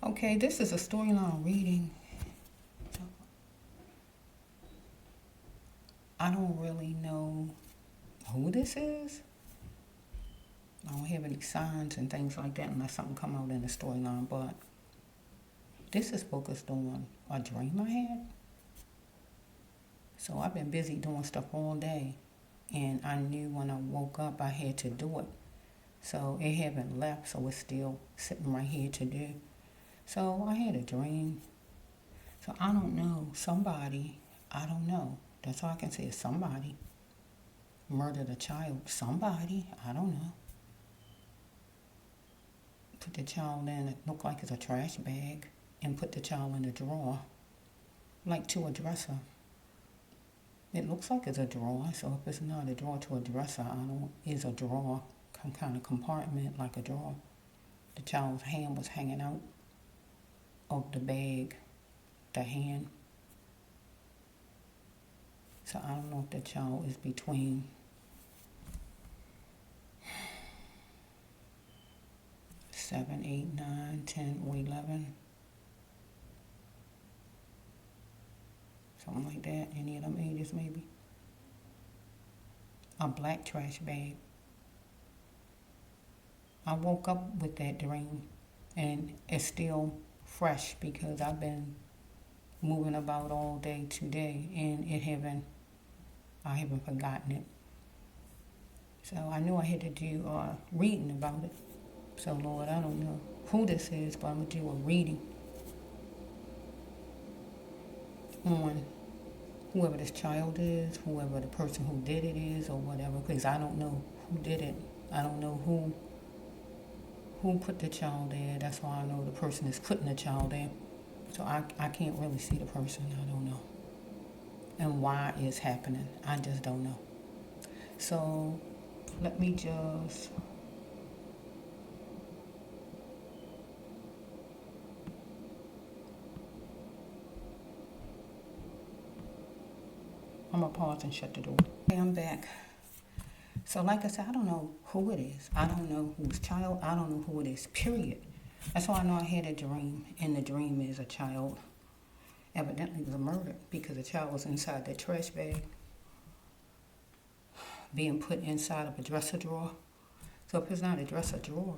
Okay, this is a storyline reading. I don't really know who this is. I don't have any signs and things like that unless something come out in the storyline, but this is focused on a dream I had. So I've been busy doing stuff all day, and I knew when I woke up I had to do it. So it haven't left, so it's still sitting right here to do. So I had a dream. So I don't know, somebody, I don't know. That's all I can say is somebody murdered a child. Somebody, I don't know. Put the child in, it looked like it's a trash bag, and put the child in a drawer, like to a dresser. It looks like it's a drawer, so if it's not a drawer to a dresser, I don't, is a drawer, some kind of compartment like a drawer. The child's hand was hanging out of the bag, the hand. So I don't know if the child is between 7, 8, 9, 10, or 11. Something like that. Any of them ages maybe. A black trash bag. I woke up with that dream and it's still fresh because I've been moving about all day today and I haven't forgotten it. So I knew I had to do reading about it. So Lord, I don't know who this is, but I'm gonna do a reading on whoever this child is, whoever the person who did it is, or whatever, because I don't know who did it. I don't know who put the child there. That's why I know the person is putting the child there. So I can't really see the person. I don't know. And why it's happening. I just don't know. So let me just I'm gonna pause and shut the door. Okay, I'm back. So like I said, I don't know who it is. I don't know whose child. I don't know who it is, period. That's why I know I had a dream, and the dream is a child evidently was murdered because the child was inside that trash bag being put inside of a dresser drawer. So if it's not a dresser drawer,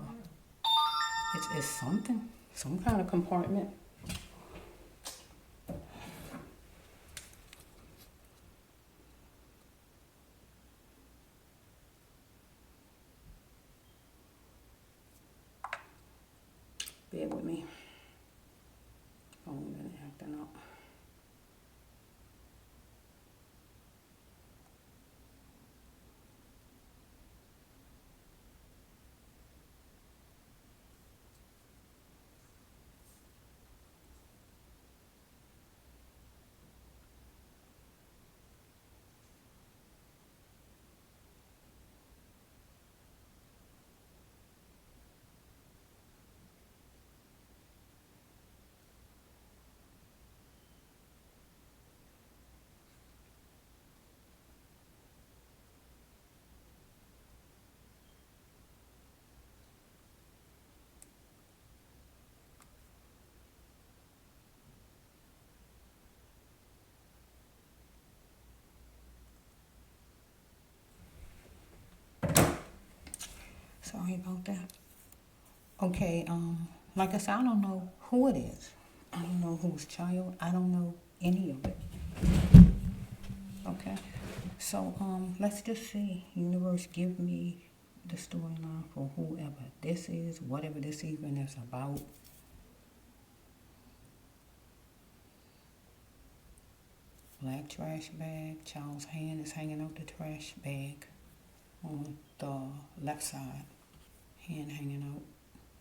it's something, some kind of compartment. Bear with me. Phone been acting up. Sorry about that. Okay, like I said, I don't know who it is. I don't know whose child. I don't know any of it. Okay. So let's just see. Universe, give me the storyline for whoever this is, whatever this even is about. Black trash bag. Child's hand is hanging out the trash bag on the left side. Hand hanging out.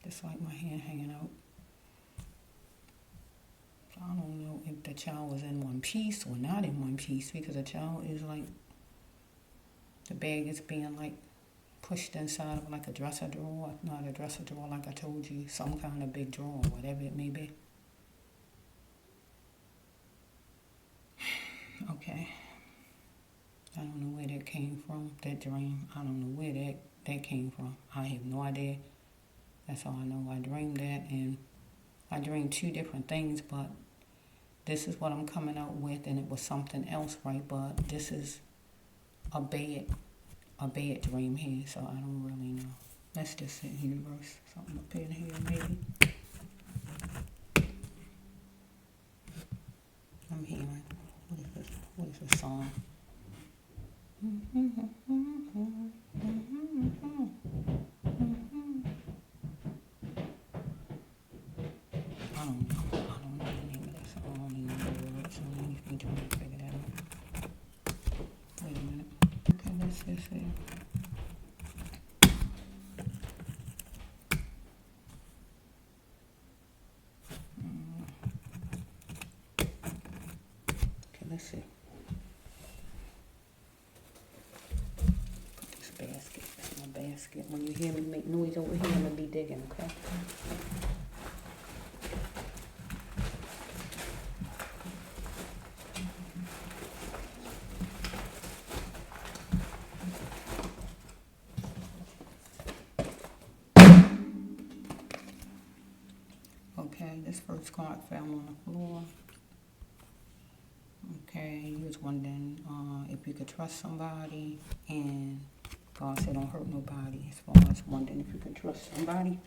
Just like my hand hanging out. So I don't know if the child was in one piece or not in one piece because the child is like, the bag is being like pushed inside of like a dresser drawer. Not a dresser drawer like I told you. Some kind of big drawer, whatever it may be. Okay. I don't know where that came from, that dream. I don't know where that came from. I have no idea. That's all I know. I dreamed that and I dreamed two different things, but this is what I'm coming out with, and it was something else, right? But this is a bad dream here, so I don't really know. Let's just say universe, something up in here maybe. I'm hearing, what is this? What is this song? I don't know. I don't know the name of that song. I don't even know the words. So let me try to figure that out. Wait a minute. Okay, let's just see. Okay, let's see. Put this basket. That's my basket. When you hear me make noise over here, I'm gonna be digging, okay? Okay, this first card fell on the floor. Okay, you was wondering if you could trust somebody, and God said don't hurt nobody, as far as wondering if you could trust somebody.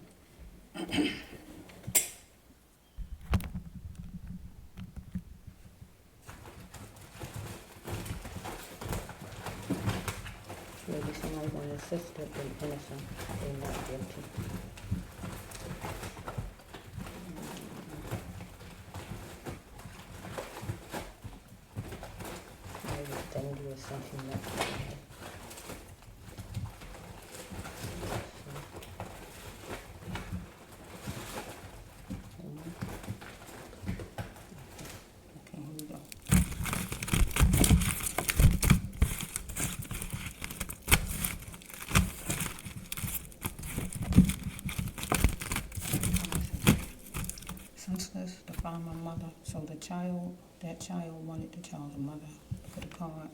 Maybe somebody want to assist if they're innocent, they're not guilty. Maybe it's dangerous, something like that. Okay, here we go. Senseless to find my mother. So that child wanted the child's mother. Look at the card.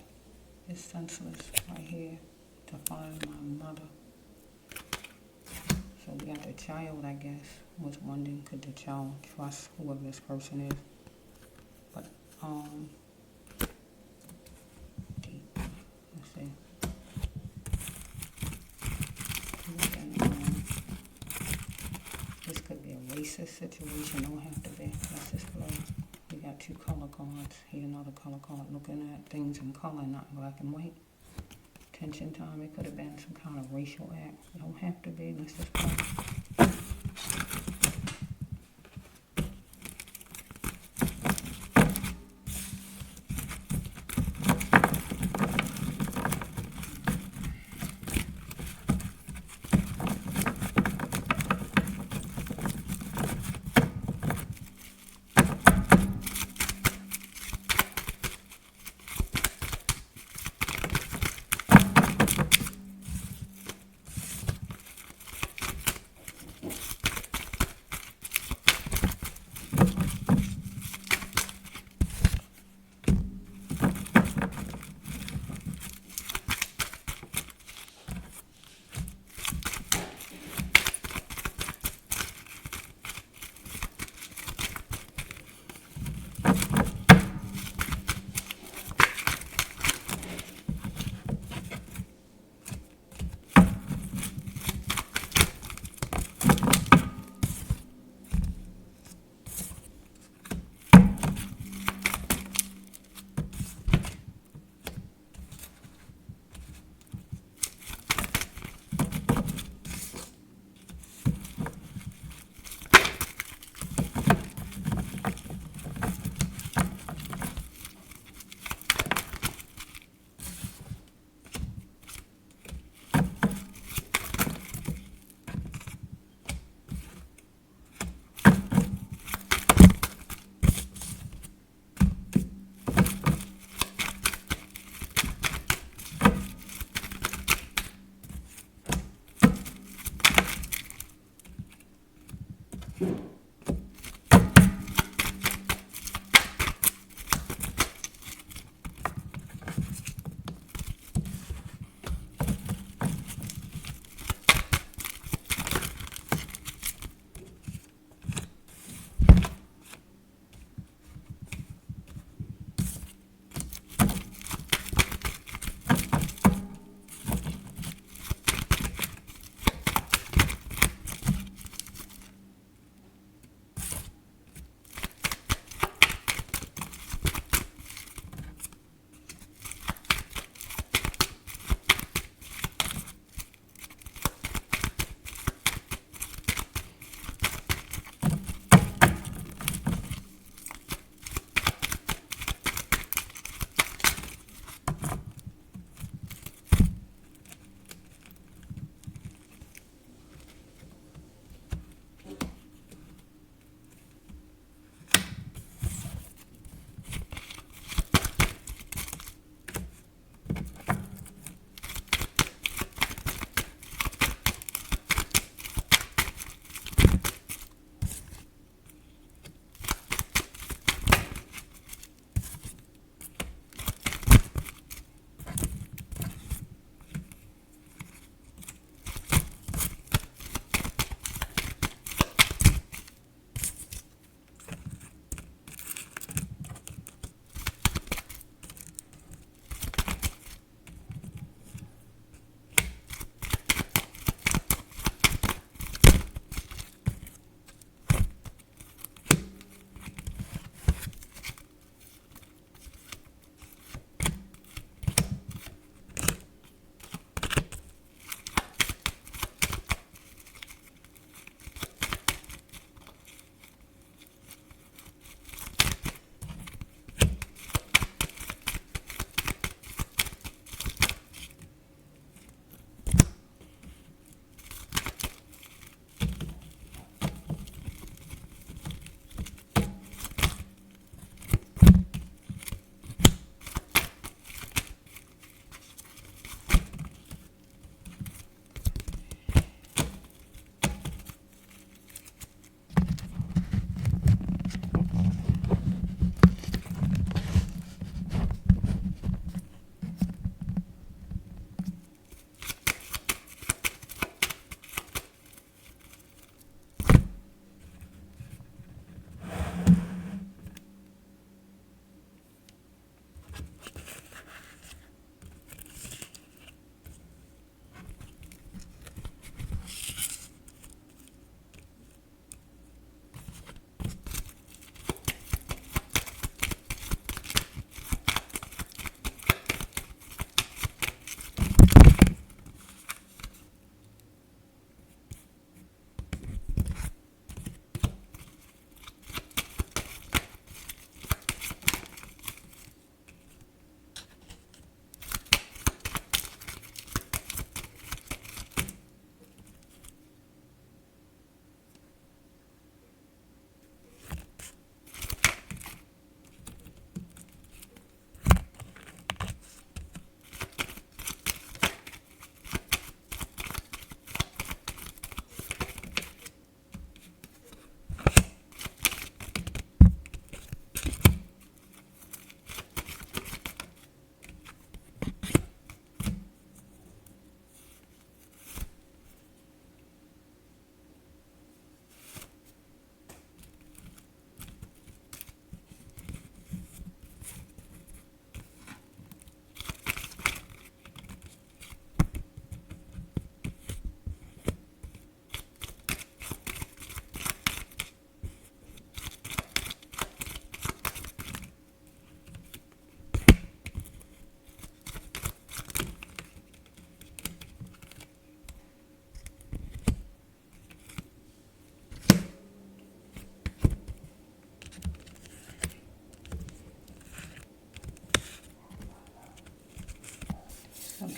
It's senseless right here to find my mother. So we got the child, I guess, was wondering could the child trust whoever this person is. But deep. Let's see. This could be a racist situation. Don't have to be. Let's just flow. We got two color cards. Here another color card. Looking at things in color, not black and white. Tension time. It could have been some kind of racial act. It don't have to be. Let's just flow.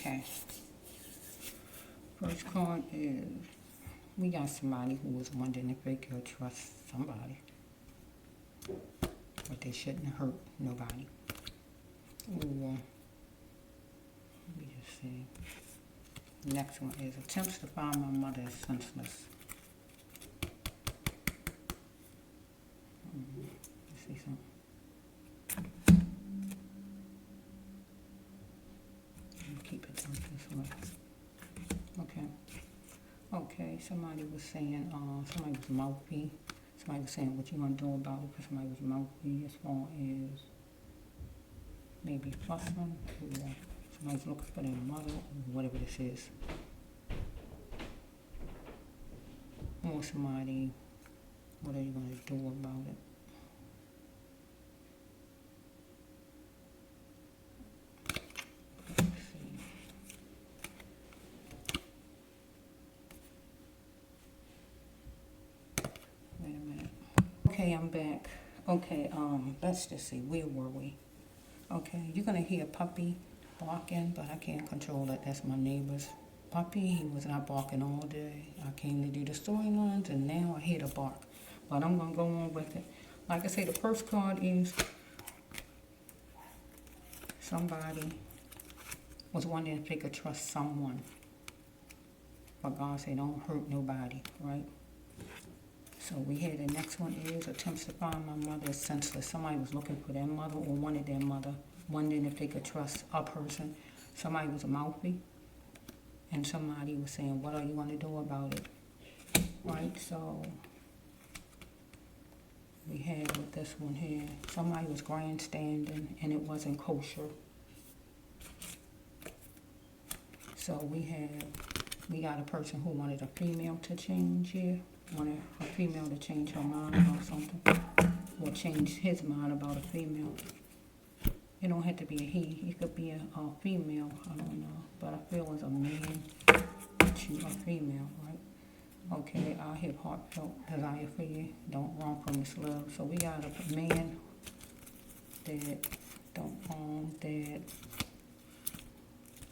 Okay. First card is, we got somebody who was wondering if they could trust somebody, but they shouldn't hurt nobody. Or, let me just see. Next one is attempts to find my mother is senseless. Let's see something. Keep it down this way. Okay. Okay, somebody was saying, somebody was mouthy. Somebody was saying what you gonna do about it, because somebody was mouthy as far as maybe fussing, or somebody's looking for their mother, or whatever this is. Or somebody, what are you gonna do about it? Let's see. Wait a minute. Okay, I'm back. Okay, let's just see, where were we? Okay, you're gonna hear a puppy barking, but I can't control it. That's my neighbor's puppy. He was not barking all day. I came to do the storylines, and now I hear the bark. But I'm gonna go on with it. Like I say, the first card is somebody was wondering if they could trust someone. But God said, don't hurt nobody, right? So we had the next one is attempts to find my mother is senseless. Somebody was looking for their mother or wanted their mother, wondering if they could trust a person. Somebody was mouthy, and somebody was saying, what are you going to do about it? Right, so we had with this one here, somebody was grandstanding, and it wasn't kosher. So we got a person who wanted a female to change here. Wanted a female to change her mind about something, or change his mind about a female. It don't have to be a he. It could be a female. I don't know, but I feel as a man choose a female, right? Okay, I have heartfelt desire for you. Don't run from this love. So we got a man that that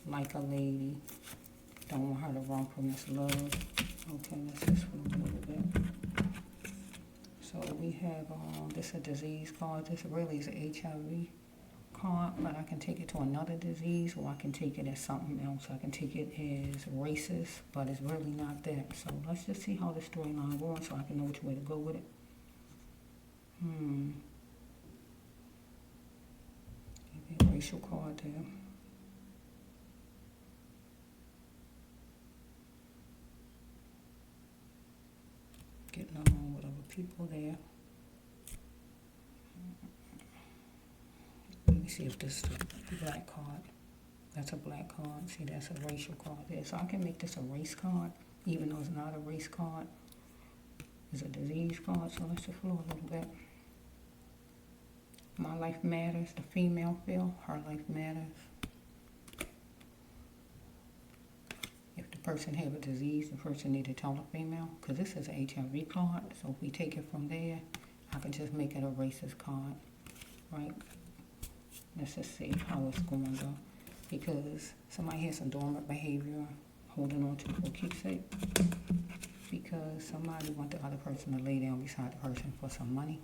like a lady. Don't want her to run from this love. Okay, let's just move a little bit. So we have this a disease card. This really is an HIV card, but I can take it to another disease, or I can take it as something else. I can take it as racist, but it's really not that. So let's just see how the storyline goes, so I can know which way to go with it. Maybe a racial card there. Getting along with other people there. Let me see if this is a black card. That's a black card. See, that's a racial card there. So I can make this a race card, even though it's not a race card. It's a disease card, so let's just flow a little bit. My life matters. The female feel her life matters. If the person have a disease, the person need to tell the female, because this is an HIV card. So if we take it from there, I can just make it a racist card, right? Let's just see how it's going to go. Because somebody has some dormant behavior, holding on to for keepsake. Because somebody want the other person to lay down beside the person for some money.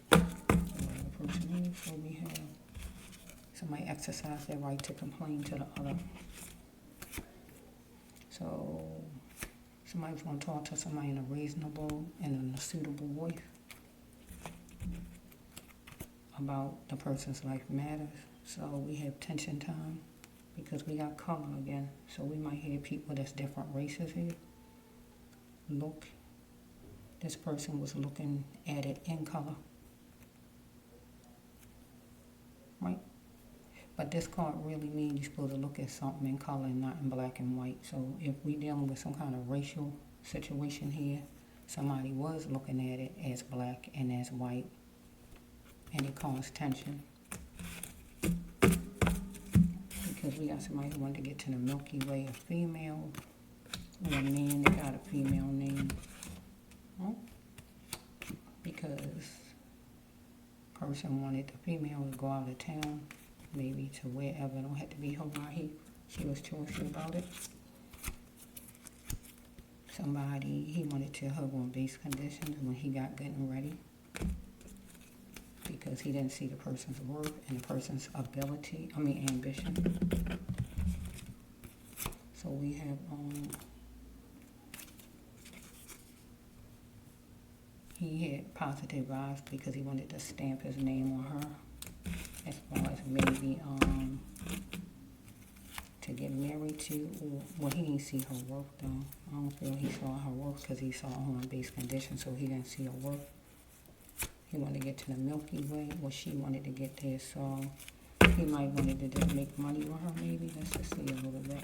Whatever the person is. So we have somebody exercise their right to complain to the other. So somebody's going to talk to somebody in a reasonable and in a suitable voice about the person's life matters. So we have tension time, because we got color again. So we might hear people that's different races here. Look, this person was looking at it in color, right? But this card really means you're supposed to look at something in color and not in black and white. So if we dealing with some kind of racial situation here, somebody was looking at it as black and as white, and it caused tension. Because we got somebody who wanted to get to the Milky Way, a female, or a man that got a female name. Right? Because person wanted the female to go out of town, maybe to wherever. It don't have to be Hawaii. She was choosy about it. Somebody, he wanted to hug on base conditions when he got getting ready because he didn't see the person's worth and the person's ambition. So we have, he had positive vibes because he wanted to stamp his name on her as far as maybe, to get married to, or, well, he didn't see her worth though. I don't feel he saw her worth because he saw her on base condition, so he didn't see her worth. He wanted to get to the Milky Way, or she wanted to get there, so he might wanted to just make money with her maybe. Let's just see a little bit.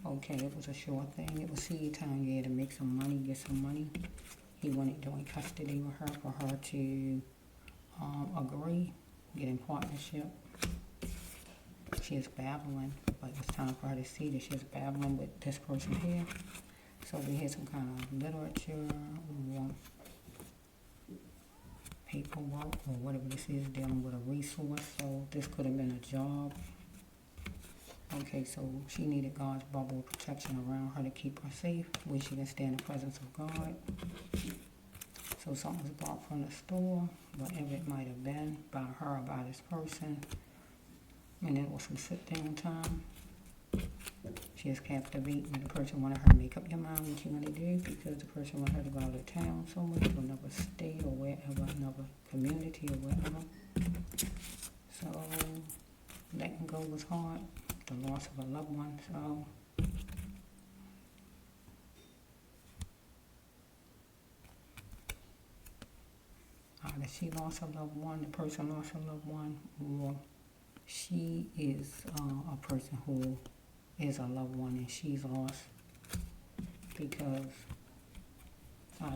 Okay, it was a short thing. It was seed time, yeah, to make some money, get some money. He wanted joint custody with her for her to agree, get in partnership. She is babbling, but it's time for her to see that she's babbling with this person here. So we had some kind of literature or paperwork or whatever this is, dealing with a resource. So this could have been a job. Okay, so she needed God's bubble of protection around her to keep her safe, where she can stay in the presence of God. So something was bought from the store, whatever it might have been, by her or by this person. And it was some sit-down time. She is captivating. The person wanted her to make up your mind what you want to do because the person wanted her to go out of town somewhere to another state or wherever, another community or wherever. So letting go was hard. The loss of a loved one. So either she lost a loved one, the person lost a loved one, or she is a person who is a loved one and she's lost because I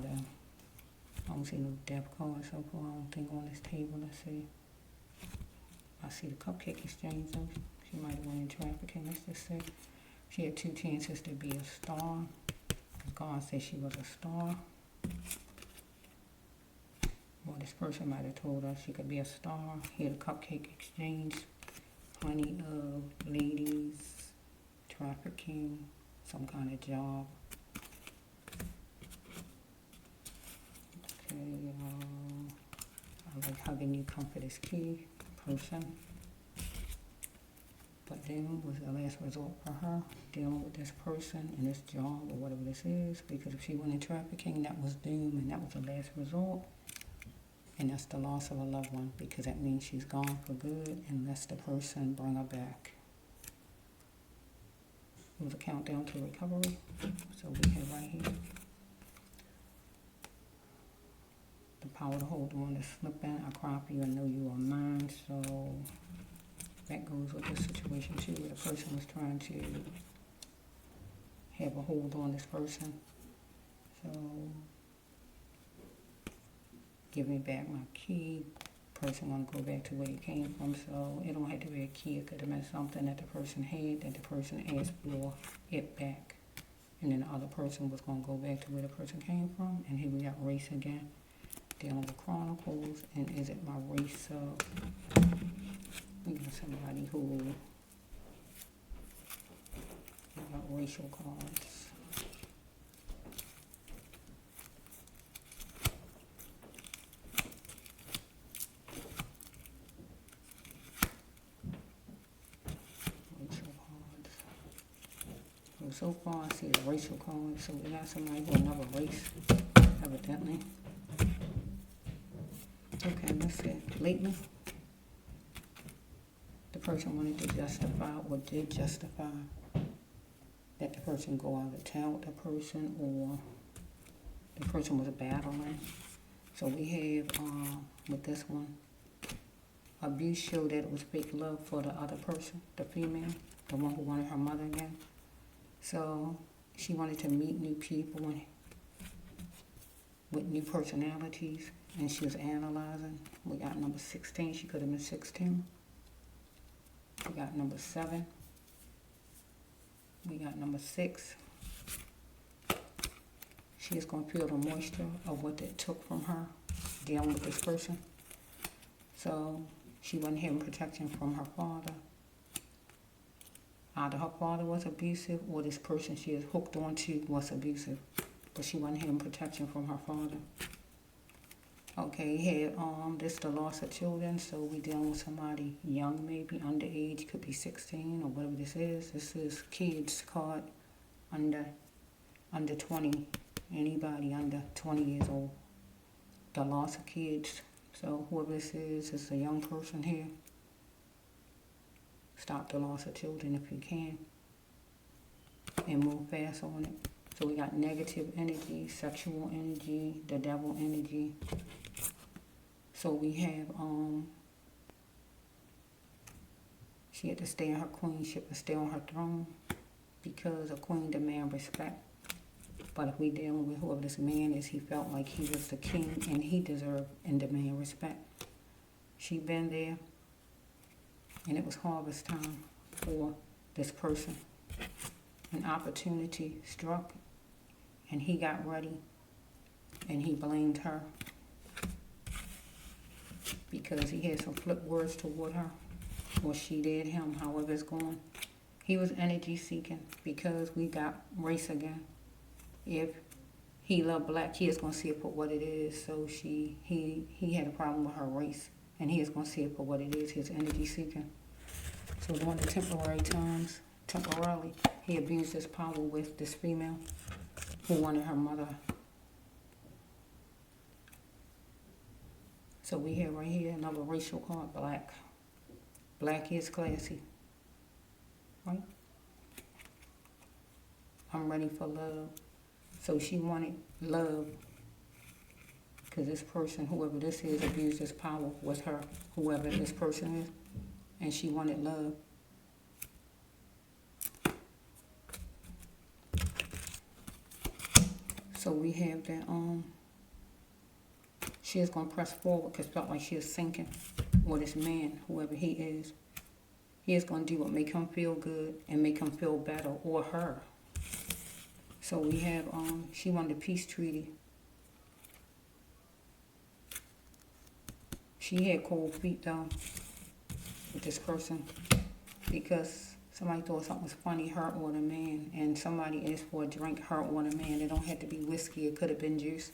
don't see no death card so far. I don't think on this table. Let's see. I see the cupcake exchange though. She might have went in trafficking. Let's just say she had 2 chances to be a star. God said she was a star. Well, this person might have told us she could be a star. Here, the cupcake exchange. Plenty of ladies, trafficking, some kind of job. Okay, I like hugging you, comfort is key, person. But then was the last resort for her, dealing with this person and this job or whatever this is, because if she went in trafficking, that was doom and that was the last resort. And that's the loss of a loved one, because that means she's gone for good unless the person bring her back. It was a countdown to recovery. So we have right here the power to hold on is slipping. I cry for you, I know you are mine. So that goes with this situation too, where the person was trying to have a hold on this person. So give me back my key. Person want to go back to where he came from, so it don't have to be a key. It could have been something that the person had that the person asked for it back, and then the other person was going to go back to where the person came from. And here we got race again, dealing with chronicles. And is it my race of, we got somebody who got racial cards. So far, I see the racial card, so we got somebody who another race, evidently. Okay, let's see. Lately, the person wanted to justify, or did justify, that the person go out of town with the person, or the person was battling. So we have, with this one, abuse showed that it was fake love for the other person, the female, the one who wanted her mother again. So she wanted to meet new people with new personalities, and she was analyzing. We got number 16. She could have been 16. We got number 7. We got number 6. She is going to feel the moisture of what it took from her dealing with this person. So she wasn't having protection from her father. Either her father was abusive or this person she is hooked onto was abusive. But she wasn't having protection from her father. Okay, had this the loss of children, so we dealing with somebody young, maybe underage, could be 16 or whatever this is. This is kids card under 20, anybody under 20 years old. The loss of kids. So whoever this is a young person here. Stop the loss of children if you can, and move fast on it. So we got negative energy, sexual energy, the devil energy. So we have, she had to stay in her queenship and stay on her throne because a queen demands respect. But if we dealing with whoever this man is, he felt like he was the king and he deserved and demand respect. She been there, and it was harvest time for this person. An opportunity struck, and he got ready, and he blamed her because he had some flip words toward her, or she did him, however it's going. He was energy seeking because we got race again. If he loved black, he is going to see it for what it is. So he had a problem with her race, and he is going to see it for what it is. His energy seeking. So during the temporarily, he abused his power with this female who wanted her mother. So we have right here another racial card, black. Black is classy, right? I'm ready for love. So she wanted love because this person, whoever this is, abused his power with her, whoever this person is, and she wanted love. So we have that, she is going to press forward because felt like she is sinking. Or this man, whoever he is going to do what make him feel good and make him feel better, or her. So we have, she wanted a peace treaty. She had cold feet though with this person because somebody thought something was funny, her or the man, and somebody asked for a drink, her or the man. It don't have to be whiskey, it could have been juice.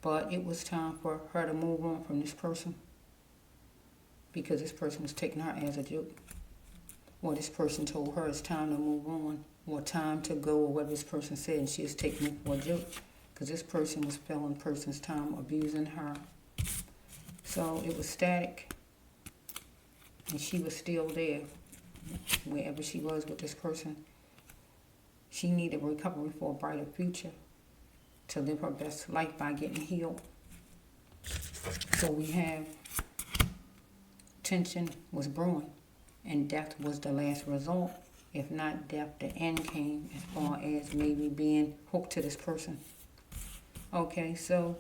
But it was time for her to move on from this person because this person was taking her as a joke. Or this person told her it's time to move on, or time to go, or whatever this person said, and she was taking it for a joke because this person was filling the person's time, abusing her. So it was static, and she was still there, wherever she was with this person. She needed recovery for a brighter future, to live her best life by getting healed. So we have tension was brewing, and death was the last result. If not death, the end came as far as maybe being hooked to this person. Okay, so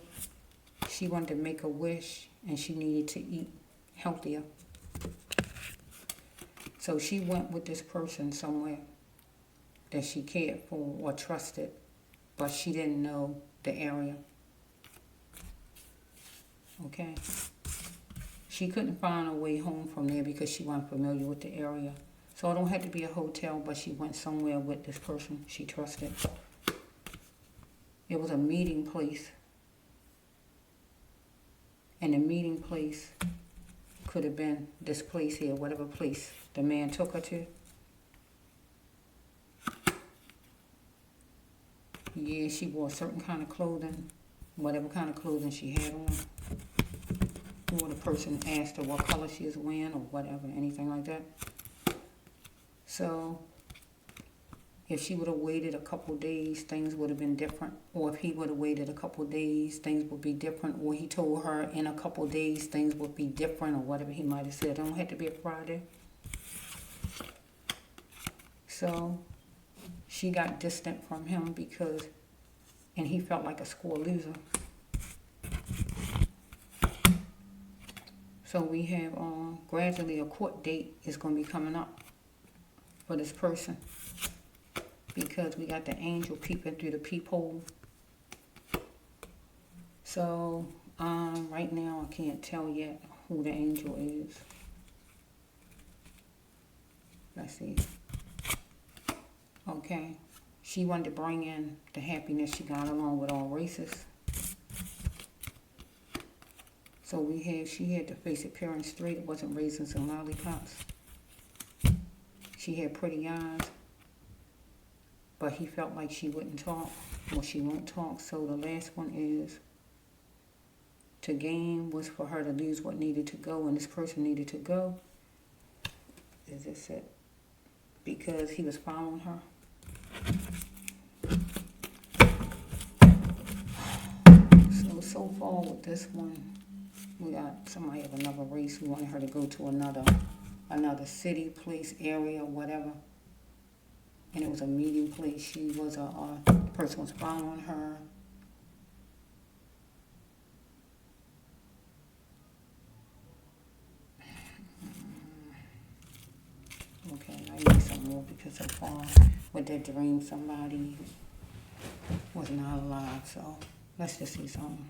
she wanted to make a wish, and she needed to eat healthier. So she went with this person somewhere that she cared for or trusted, but she didn't know the area. Okay? She couldn't find her way home from there because she wasn't familiar with the area. So it don't have to be a hotel, but she went somewhere with this person she trusted. It was a meeting place. And the meeting place could have been this place here, whatever place the man took her to. Yeah, she wore a certain kind of clothing, whatever kind of clothing she had on. Or the person asked her what color she was wearing or whatever, anything like that. So, if she would have waited a couple days, things would have been different. Or if he would have waited a couple days, things would be different. Or he told her in a couple days, things would be different, or whatever he might have said. It don't have to be a Friday. So, she got distant from him because, and he felt like a score loser. So we have gradually a court date is going to be coming up for this person because we got the angel peeping through the peephole. So right now I can't tell yet who the angel is. Let's see. Okay? She wanted to bring in the happiness she got along with all races. So she had to face it pure and straight. It wasn't raisins and lollipops. She had pretty eyes, but he felt like she wouldn't talk, or she won't talk. So the last one is, to gain was for her to lose what needed to go, and this person needed to go. Is this it? Because he was following her. So far with this one, we got somebody of another race who wanted her to go to another city, place, area, whatever. And it was a meeting place. She was the person was following her. Okay, I need some more because so far with that dream, somebody was not alive. So let's just see something.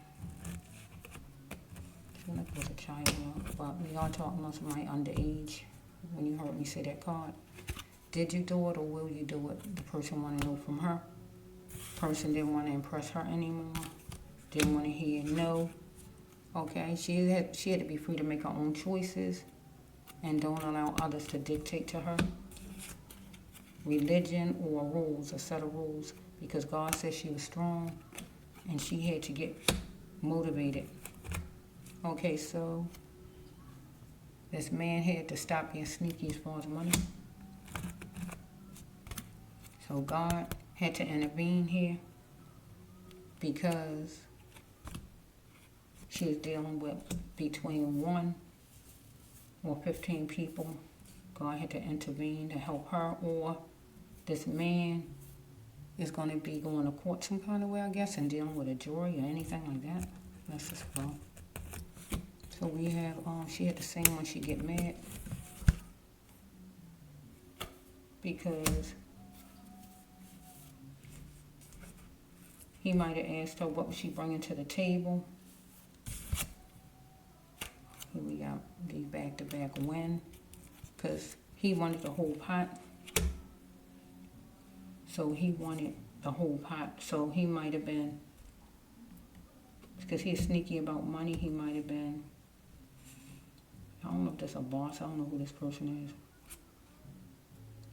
I feel like it was a child, but we are talking about somebody underage. When you heard me say that card, did you do it or will you do it? The person wanted to know from her. Person didn't want to impress her anymore. Didn't want to hear no. Okay, she had to be free to make her own choices, and don't allow others to dictate to her. Religion or rules, a set of rules, because God said she was strong, and she had to get motivated. Okay, so this man had to stop being sneaky as far as money. So God had to intervene here because she was dealing with between 1 or 15 people. God had to intervene to help her, or this man is going to be going to court some kind of way, I guess, and dealing with a jury or anything like that. Let's just go. So we have, she had to sing when she get mad because he might have asked her what was she bringing to the table. Here we got the back-to-back win because he wanted the whole pot. So he wanted the whole pot. So he might have been, because he's sneaky about money, he might have been, I don't know if that's a boss, I don't know who this person is.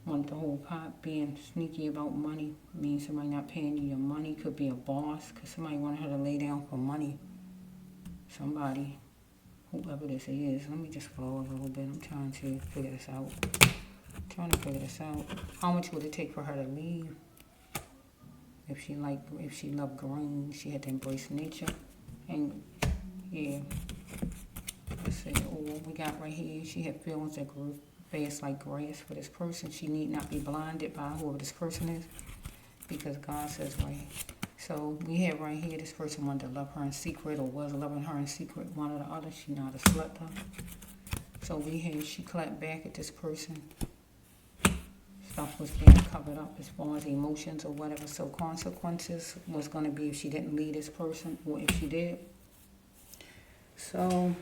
Want the whole pot. Being sneaky about money means somebody not paying you your money. Could be a boss, because somebody wanted her to lay down for money. Somebody, whoever this is. Let me just flow a little bit. I'm trying to figure this out. How much would it take for her to leave? If she loved green, she had to embrace nature. And yeah. Let's see, we got right here, she had feelings that grew fast like grass for this person. She need not be blinded by whoever this person is, because God says right. So we have right here, this person wanted to love her in secret, or was loving her in secret, one or the other. She not a slut though. So we have, she clapped back at this person. Stuff was being covered up as far as emotions or whatever. So consequences was going to be if she didn't leave this person, or if she did. So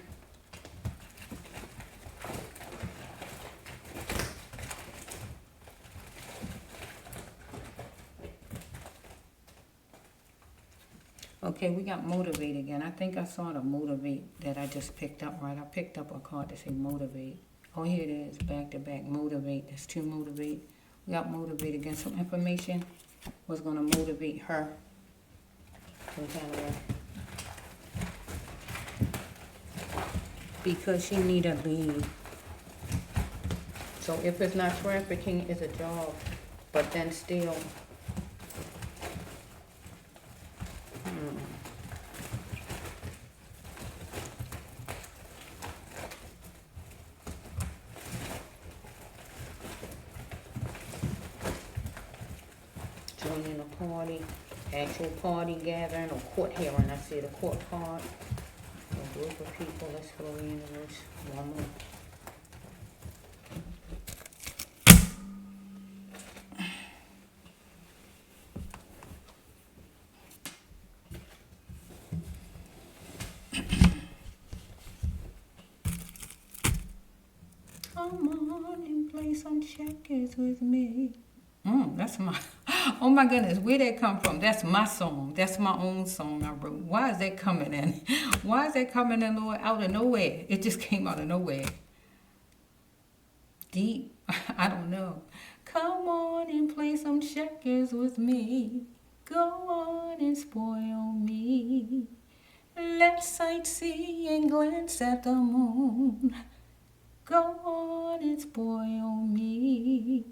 okay, we got motivate again. I think I saw the motivate that I just picked up, right? I picked up a card that said motivate. Oh, here it is, back to back, motivate. There's 2 motivate. We got motivate again. Some information was going to motivate her. Some kind of way. Because she need a lead. So if it's not trafficking, it's a job. But then still, joining a party, actual party gathering, or court hearing. I see the court card. A group of people. Let's go in the universe. One more. Come on and play some checkers with me. That's my, oh my goodness, where that come from? That's my song. That's my own song I wrote. Why is that coming in? Why is that coming in, Lord, out of nowhere? It just came out of nowhere. Deep, I don't know. Come on and play some checkers with me. Go on and spoil me. Let's sightsee and glance at the moon. Go on and spoil me.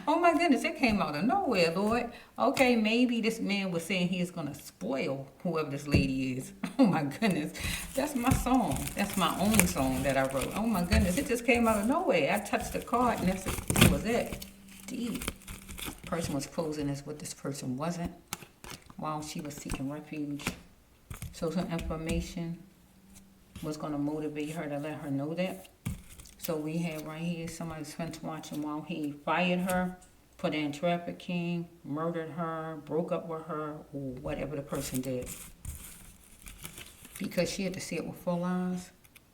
Oh my goodness, it came out of nowhere, Lord. Okay, maybe this man was saying he is going to spoil whoever this lady is. Oh my goodness, that's my song. That's my own song that I wrote. Oh my goodness, it just came out of nowhere. I touched the card and that was it. Deep. Person was posing as what this person wasn't while she was seeking refuge. So some information was going to motivate her to let her know that. So we have right here somebody's fence watching while he fired her, put her in trafficking, murdered her, broke up with her, or whatever the person did. Because she had to see it with full eyes,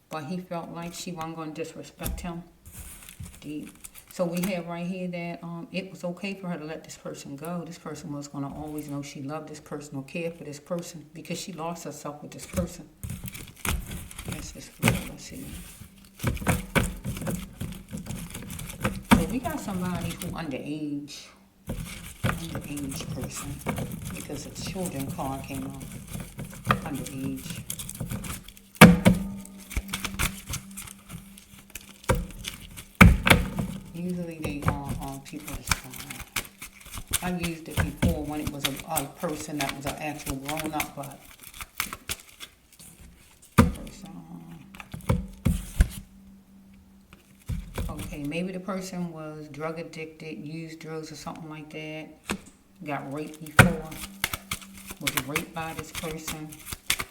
but he felt like she wasn't going to disrespect him. Deep. So we have right here that it was okay for her to let this person go. This person was going to always know she loved this person or cared for this person because she lost herself with this person. Let's just flip. Let's see. So we got somebody who underage person because the children card came up. Underage. Usually they are on people's side. I used it before when it was a person that was an actual grown up, but okay, maybe the person was drug addicted, used drugs or something like that, got raped before, was raped by this person,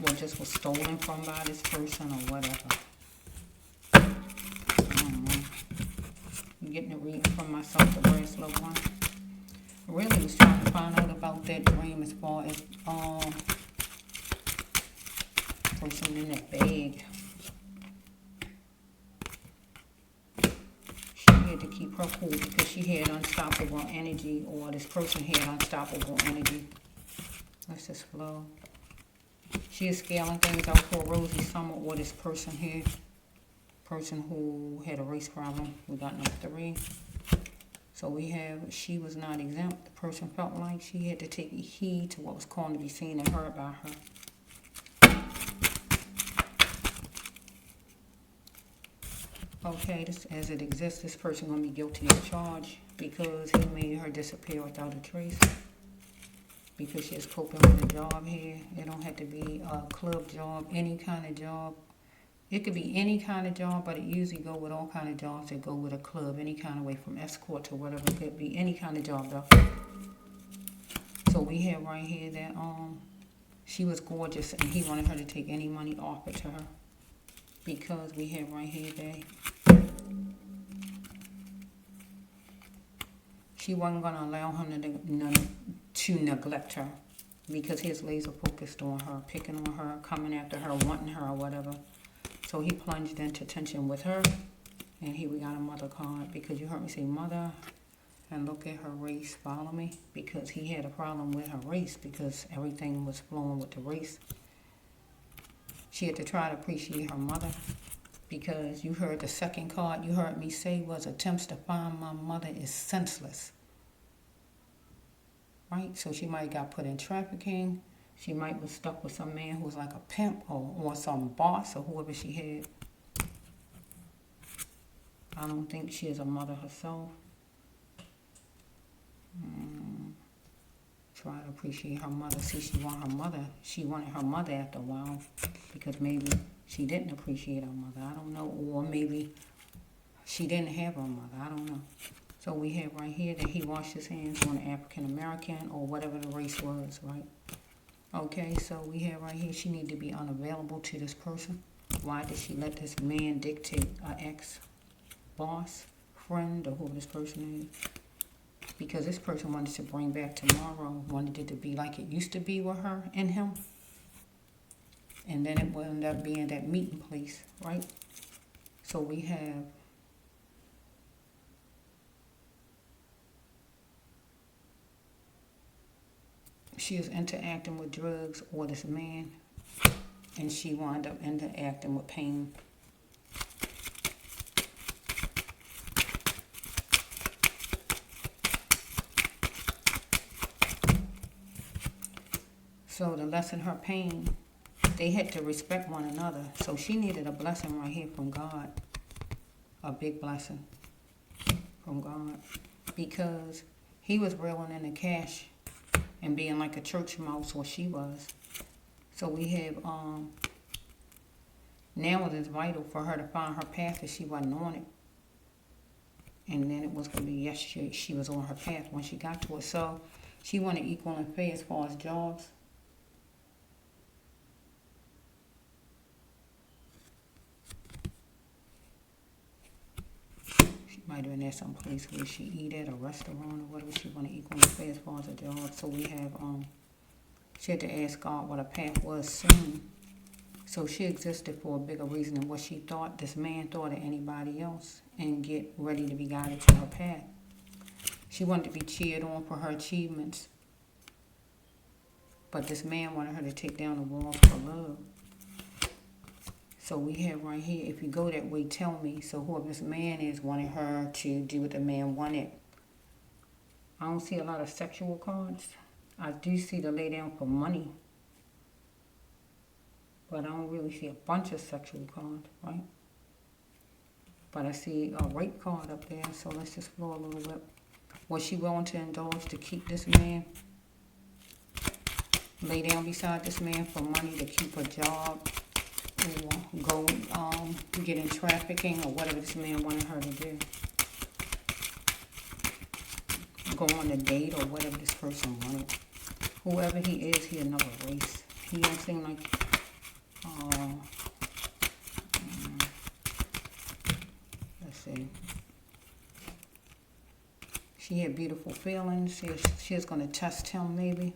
or just was stolen from by this person or whatever. I'm getting a reading from myself, the brass loved one. I really was trying to find out about that dream as far as person in that bag. To keep her cool because she had unstoppable energy, or this person had unstoppable energy. Let's just flow. She is scaling things out for a rosy summer, or this person here, person who had a race problem. We got number 3. So we have, she was not exempt. The person felt like she had to take heed to what was called to be seen and heard by her. Okay, this, as it exists, this person going to be guilty of charge because he made her disappear without a trace. Because she is coping with a job here. It don't have to be a club job, any kind of job. It could be any kind of job, but it usually go with all kind of jobs that go with a club, any kind of way from escort to whatever. It could be any kind of job though. So we have right here that she was gorgeous and he wanted her to take any money offered to her. Because we have right here that she wasn't going to allow him to neglect her because he is laser focused on her, picking on her, coming after her, wanting her or whatever. So he plunged into tension with her. And here we got a mother card because you heard me say mother. And look at her race, follow me. Because he had a problem with her race because everything was flowing with the race. She had to try to appreciate her mother because you heard the second card you heard me say was attempts to find my mother is senseless. Right? So she might have got put in trafficking. She might was stuck with some man who was like a pimp or some boss or whoever she had. I don't think she is a mother herself. Try to appreciate her mother. See, she wanted her mother. She wanted her mother after a while because maybe she didn't appreciate her mother. I don't know. Or maybe she didn't have her mother. I don't know. So we have right here that he washed his hands on an African American or whatever the race was, right? Okay, so we have right here she need to be unavailable to this person. Why did she let this man dictate her ex-boss, friend, or who this person is? Because this person wanted to bring back tomorrow, wanted it to be like it used to be with her and him. And then it will end up being that meeting place, right? So we have she was interacting with drugs or this man, and she wound up interacting with pain. So to lessen her pain, they had to respect one another. So she needed a blessing right here from God, a big blessing from God, because he was reeling in the cash and being like a church mouse, or she was. So we have, now it is vital for her to find her path if she wasn't on it. And then it was going to be, yes, she was on her path when she got to it. So she wanted equal and fair as far as jobs. Might have been at some place where she eat at, a restaurant or whatever. She wanted equal and fair as far as a job. So we have, she had to ask God what her path was soon. So she existed for a bigger reason than what she thought, this man thought, or anybody else, and get ready to be guided to her path. She wanted to be cheered on for her achievements, but this man wanted her to take down the walls for love. So we have right here, if you go that way, tell me. So whoever this man is wanted her to do what the man wanted. I don't see a lot of sexual cards. I do see the lay down for money, but I don't really see a bunch of sexual cards, right? But I see a rape card up there, so let's explore a little bit. Was she willing to indulge to keep this man? Lay down beside this man for money to keep a job? Or go get in trafficking or whatever this man wanted her to do. Go on a date or whatever this person wanted. Whoever he is, he another race. He don't seem like, let's see. She had beautiful feelings. She was going to test him maybe.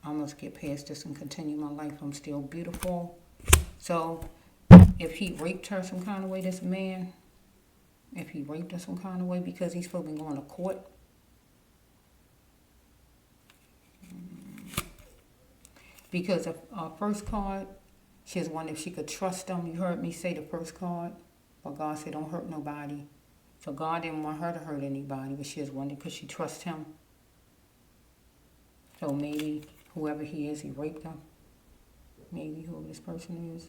I must get past this and continue my life. I'm still beautiful. So, if he raped her some kind of way, this man, if he raped her some kind of way, because he's supposed to be going to court. Because of our first card, she was wondering if she could trust him. You heard me say the first card, but God said don't hurt nobody. So God didn't want her to hurt anybody, but she was wondering because she trusts him. So maybe whoever he is, he raped her. Maybe whoever this person is.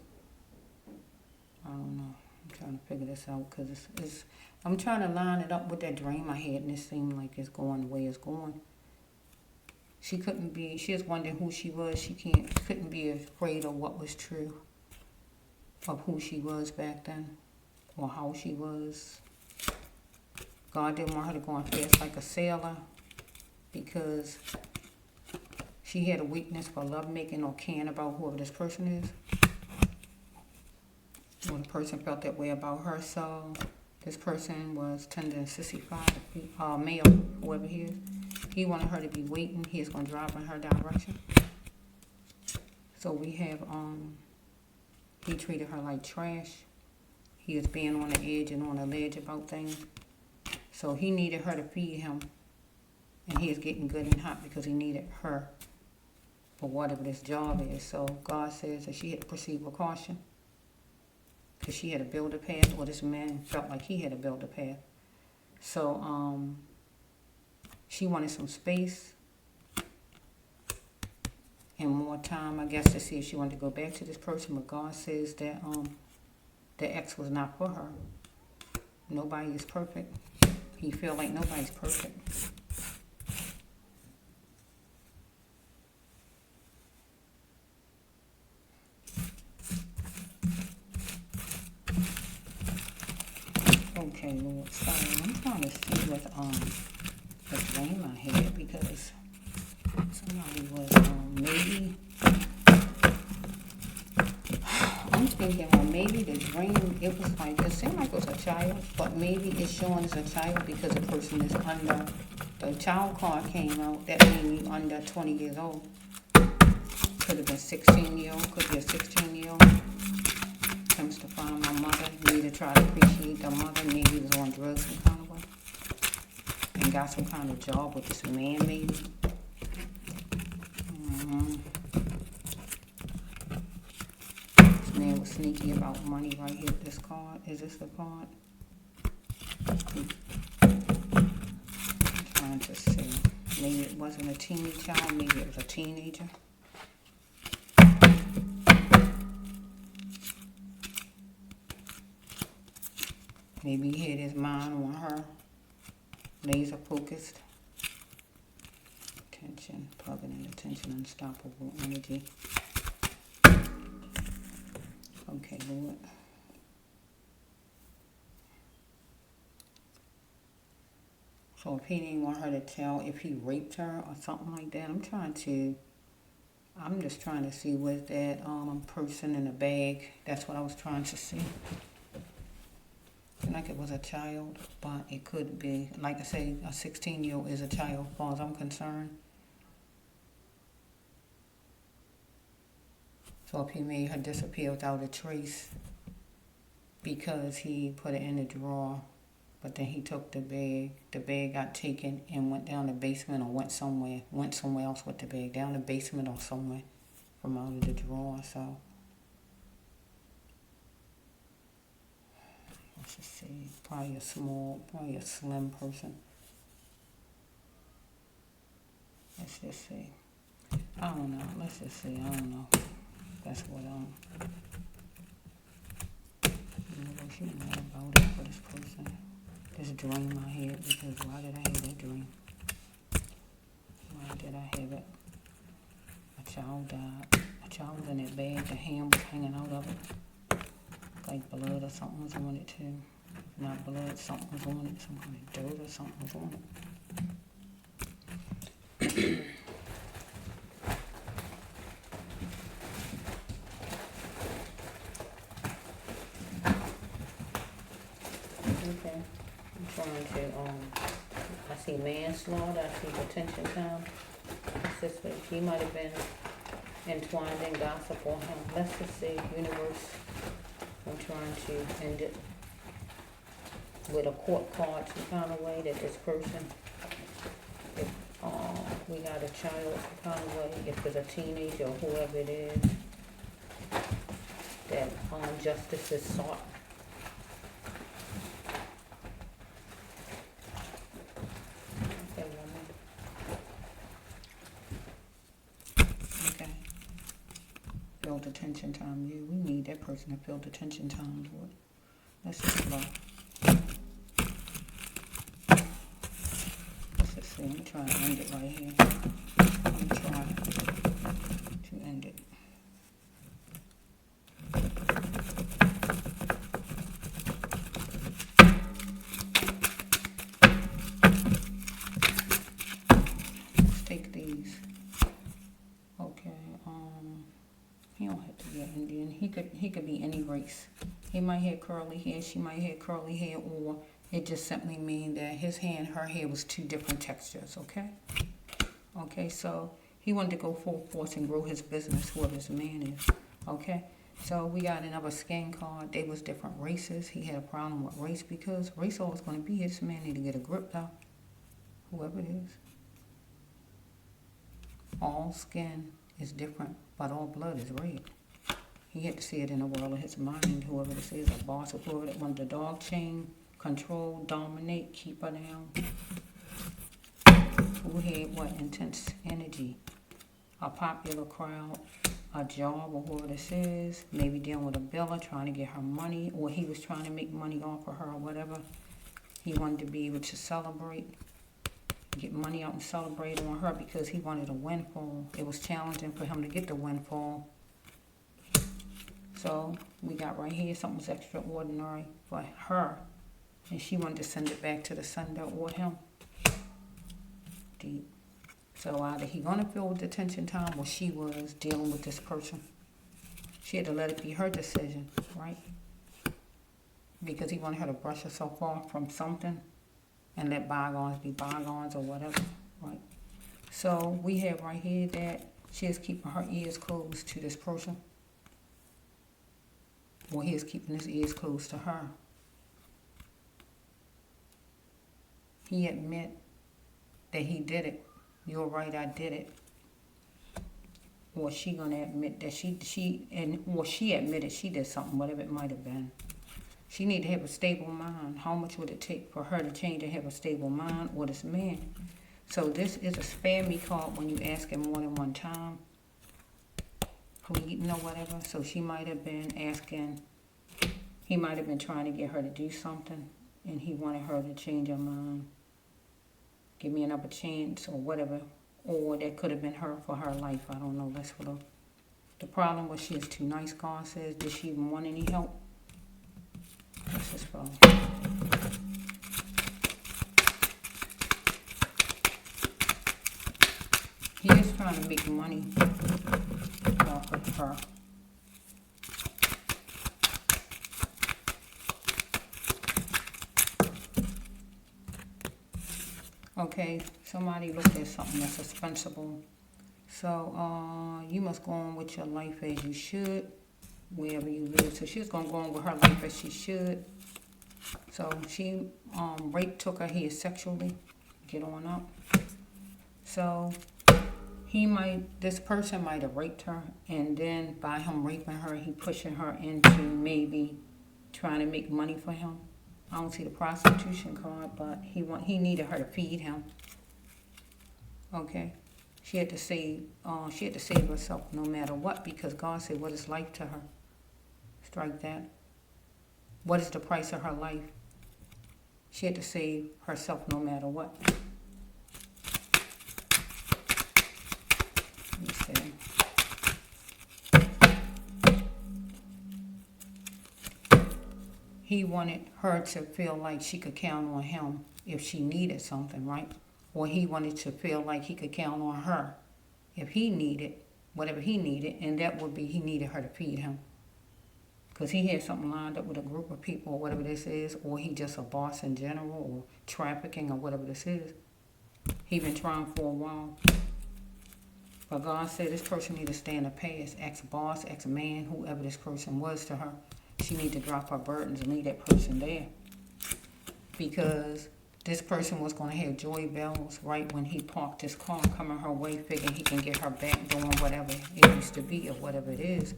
I don't know. I'm trying to figure this out because I'm trying to line it up with that dream I had, and it seemed like it's going the way it's going. She was wondering who she was. She couldn't be afraid of what was true, of who she was back then, or how she was. God didn't want her to go on fast like a sailor, because she had a weakness for lovemaking or caring about whoever this person is. When the person felt that way about her, so this person was tender and sissified, male, whoever he is. He wanted her to be waiting. He is going to drive in her direction. So we have, he treated her like trash. He was being on the edge and on the ledge about things. So he needed her to feed him. And he is getting good and hot because he needed her for whatever this job is. So God says that she had to proceed with caution, because she had to build a path, or this man felt like he had to build a path. So she wanted some space and more time, I guess, to see if she wanted to go back to this person. But God says that the ex was not for her. Nobody is perfect. He feel like nobody's perfect. Okay, Lord, so I'm trying to see what the dream I had, because somebody was maybe, I'm thinking, well, maybe the dream, it was like, it seemed like it was a child, but maybe it's showing as a child because the person is under, the child card came out, that made me under 20 years old. Could have been 16-year-old, could be a 16-year-old. Comes to find my mother, need to try to appreciate the mother, maybe he was on drugs some kind of way. And and got some kind of job with this man, maybe. This man was sneaky about money right here. This card. Is this the card? I'm trying to see. Maybe it wasn't a teeny child. Maybe it was a teenager. Maybe he had his mind on her. Laser focused. Attention. Plugging in attention. Unstoppable energy. Okay, Lord. So if he didn't want her to tell if he raped her or something like that, I'm just trying to see was that person in the bag. That's what I was trying to see. Like it was a child, but it could be, like I say, a 16-year-old is a child, as far as I'm concerned. So if he made her disappear without a trace because he put it in the drawer, but then he took the bag got taken and went down the basement or went somewhere else with the bag, down the basement or somewhere from out of the drawer, so. Let's just see, probably a slim person. Let's just see. I don't know, let's just see, I don't know. That's what she mad about it for this person. This dream I had, because why did I have that dream? Why did I have it? A child died. A child was in that bag, the hand was hanging out of it. Like blood or something was on it too. If not blood, something was on it. Some kind of dirt or something was on it. Okay. I'm trying to, I see manslaughter, I see detention time. This way, he might have been entwined in gossip on him. Let's just see, universe. I'm trying to end it with a court card some kind of way that this person, if we got a child some kind of way, if it's a teenager or whoever it is, that justice is sought. Okay, woman. Okay. Fill detention time. Yeah, we need that person to fill detention time, Lord. Let's just go. Let's just see. I'm trying to end it right here. I'm trying to end it. Let's take these. Okay, he don't have to be an Indian. He could be any race. He might have curly hair, she might have curly hair, or it just simply means that her hair was two different textures, okay? Okay, so he wanted to go full force and grow his business, whoever this man is, okay? So we got another skin card. They was different races. He had a problem with race because race always going to be here. This man need to get a grip though, whoever it is. All skin is different, but all blood is red. He had to see it in the world of his mind, whoever this is, a boss or whoever that wanted the dog chain, control, dominate, keep her down. Who had what? Intense energy. A popular crowd, a job or whoever this is, maybe dealing with a biller, trying to get her money, or he was trying to make money off of her or whatever. He wanted to be able to celebrate, get money out and celebrate on her because he wanted a windfall. It was challenging for him to get the windfall. So we got right here something was extraordinary for her, and she wanted to send it back to the sender or him. Deep. So either he gonna fill detention time or she was dealing with this person. She had to let it be her decision, right? Because he wanted her to brush herself off from something and let bygones be bygones or whatever, right? So we have right here that she is keeping her ears closed to this person. Or he is keeping his ears closed to her. He admit that he did it. You're right, I did it. Or she gonna admit that she admitted she did something, whatever it might have been. She need to have a stable mind. How much would it take for her to change and have a stable mind, or this man? So this is a spare me card when you ask him more than one time, pleading or whatever. So she might have been asking, he might have been trying to get her to do something, and he wanted her to change her mind, give me another chance or whatever. Or that could have been her for her life. I don't know. That's what the problem was. She is too nice, God says. Did she even want any help? What's this for? He is trying to make money off of her. Okay, somebody looked at something that's expensible. So, you must go on with your life as you should, wherever you live. So she's gonna go on with her life as she should. So she took her here sexually. Get on up. So this person might have raped her, and then by him raping her, he pushing her into maybe trying to make money for him. I don't see the prostitution card, but he needed her to feed him. Okay, she had to save herself no matter what, because God said, "What is life to her?" Strike that. What is the price of her life? She had to save herself no matter what. Let me see. He wanted her to feel like she could count on him if she needed something, right? Or he wanted to feel like he could count on her if he needed whatever he needed, and that would be he needed her to feed him. Because he had something lined up with a group of people or whatever this is, or he just a boss in general, or trafficking or whatever this is. He been trying for a while. But God said this person need to stay in the past. Ex-boss, ex-man, whoever this person was to her. She need to drop her burdens and leave that person there. Because this person was going to have joy bells right when he parked his car coming her way, figuring he can get her back doing whatever it used to be or whatever it is,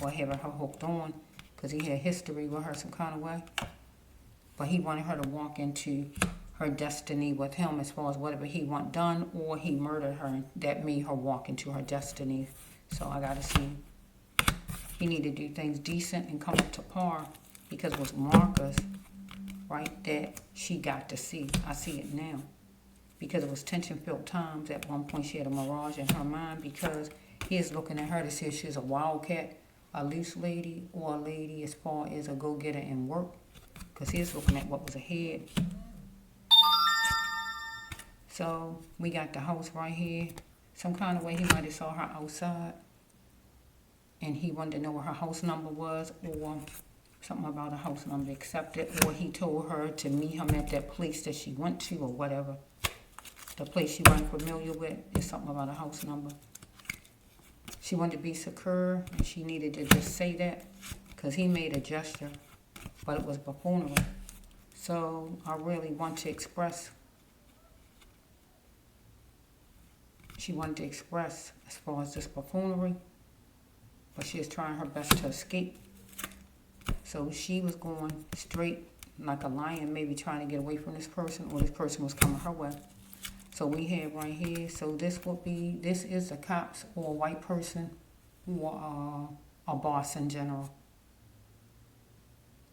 or having her hooked on, because he had history with her some kind of way. But he wanted her to walk into her destiny with him as far as whatever he want done, or he murdered her, and that made her walk into her destiny. So I got to see. He need to do things decent and come up to par, because it was Marcus, right, that she got to see. I see it now. Because it was tension-filled times. At one point she had a mirage in her mind, because he is looking at her to see if she's a wildcat, a loose lady, or a lady as far as a go-getter in work. Because he is looking at what was ahead. So we got the house right here. Some kind of way he might have saw her outside, and he wanted to know what her house number was, or something about a house number accepted, or he told her to meet him at that place that she went to, or whatever. The place she wasn't familiar with is something about a house number. She wanted to be secure, and she needed to just say that, because he made a gesture, but it was buffoonery. So I really want to express. She wanted to express as far as this buffoonery, but she is trying her best to escape. So she was going straight like a lion, maybe trying to get away from this person, or this person was coming her way. So we have right here, so this is the cops or a white person, or a boss in general.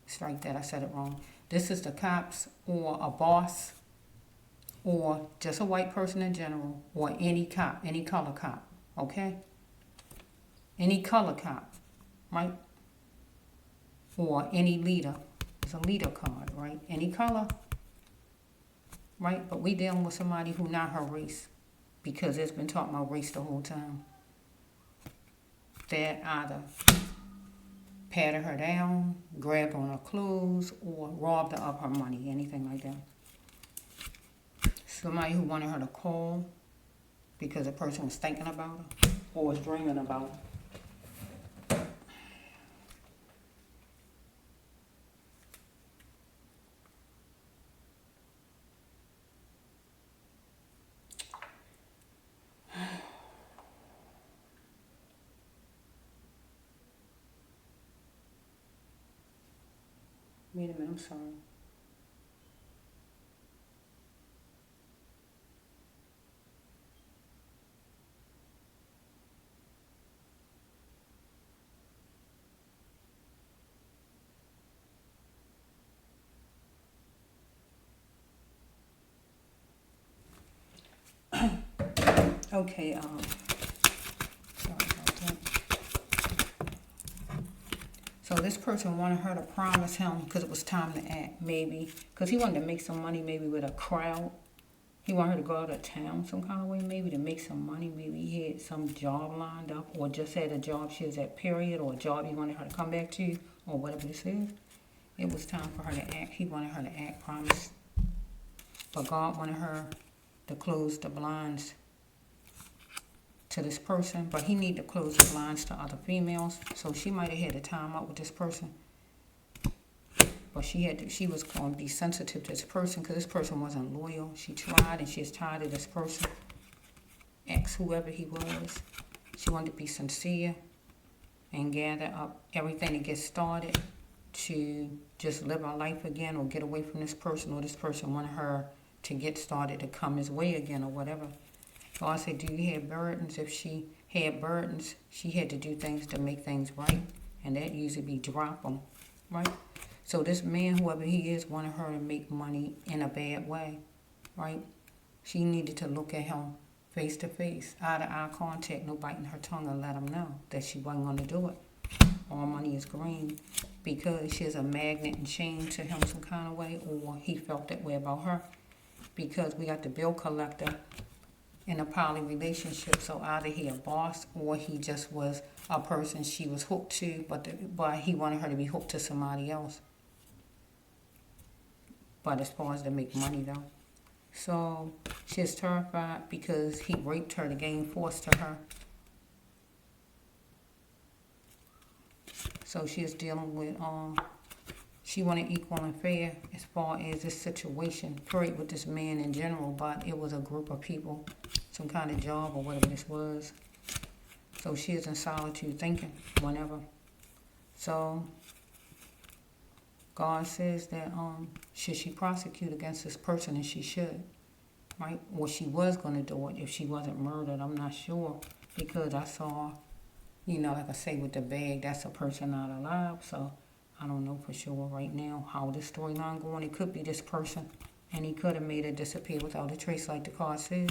Strike that, I said it wrong. This is the cops or a boss, or just a white person in general, or any cop, any color cop, okay? Any color cop, right? Or any leader. It's a leader card, right? Any color, right? But we dealing with somebody who not her race, because it's been talking about race the whole time. That either patted her down, grabbed on her clothes, or robbed her of her money, anything like that. Somebody who wanted her to call because the person was thinking about her or was dreaming about her. Wait a minute, I'm sorry. Okay, sorry about that. So this person wanted her to promise him, because it was time to act, maybe, because he wanted to make some money, maybe with a crowd. He wanted her to go out of town some kind of way, maybe to make some money. Maybe he had some job lined up, or just had a job she was at, period, or a job he wanted her to come back to, or whatever this is. It was time for her to act. He wanted her to act, promise. But God wanted her to close the blinds to this person, but he needed to close the blinds to other females. So she might have had a time out with this person, but she was going to be sensitive to this person because this person wasn't loyal. She tried, and she's tired of this person, ex whoever he was. She wanted to be sincere and gather up everything to get started to just live her life again, or get away from this person, or this person wanted her to get started to come his way again, or whatever. So I said, do you have burdens? If she had burdens, she had to do things to make things right, and that usually be drop them, right? So this man, whoever he is, wanted her to make money in a bad way, right? She needed to look at him face to face, eye to eye contact, no biting her tongue, and let him know that she wasn't going to do it. All money is green, because she's a magnet and chain to him some kind of way, or he felt that way about her, because we got the bill collector in a poly relationship. So either he a boss, or he just was a person she was hooked to, but he wanted her to be hooked to somebody else. But as far as to make money though. So she's terrified because he raped her to gain force to her. So she is dealing with she wanted equal and fair as far as this situation, period, with this man in general, but it was a group of people, some kind of job or whatever this was. So she is in solitude thinking, whenever. So God says that should she prosecute against this person, and she should, right? Or she was going to do it if she wasn't murdered. I'm not sure, because I saw, like I say with the bag, that's a person not alive. So I don't know for sure right now how this storyline going. It could be this person, and he could have made her disappear without a trace, like the card says.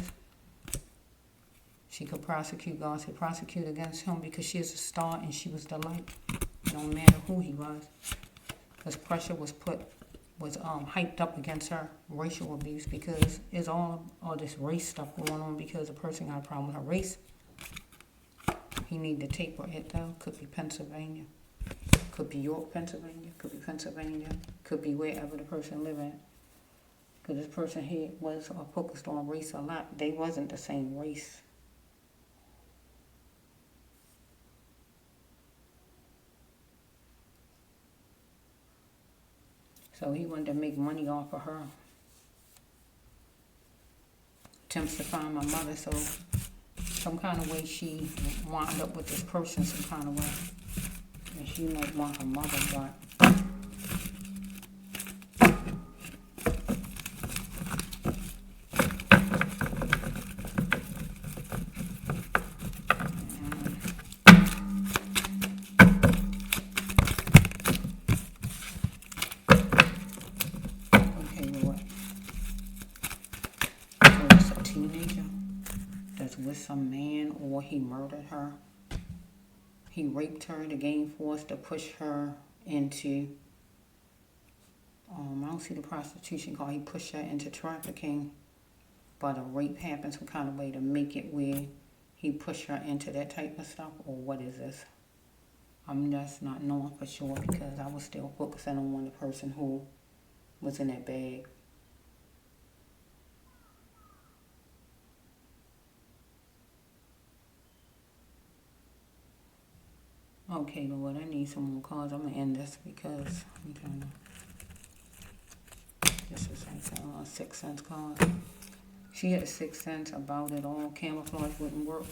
She could prosecute, God said prosecute against him, because she is a star and she was the light. It don't matter who he was, because pressure was hyped up against her, racial abuse, because it's all this race stuff going on, because the person got a problem with her race. He need to taper it though. Could be Pennsylvania. Could be York, Pennsylvania. Could be Pennsylvania. Could be wherever the person live at. Because this person here was focused on race a lot. They wasn't the same race. So he wanted to make money off of her. Attempts to find my mother, so some kind of way she wound up with this person some kind of way. And she might want her mother, but okay, Lord. So it's a teenager that's with some man, or he murdered her. He raped her to gain force to push her into, I don't see the prostitution card. He pushed her into trafficking, but a rape happened some kind of way to make it where he pushed her into that type of stuff, or what is this? I'm just not knowing for sure, because I was still focusing on the person who was in that bag. Okay, Lord, I need some more cards. I'm going to end this because I'm trying to... This is like a 6 cents card. She had 6 cents about it all. Camouflage wouldn't work.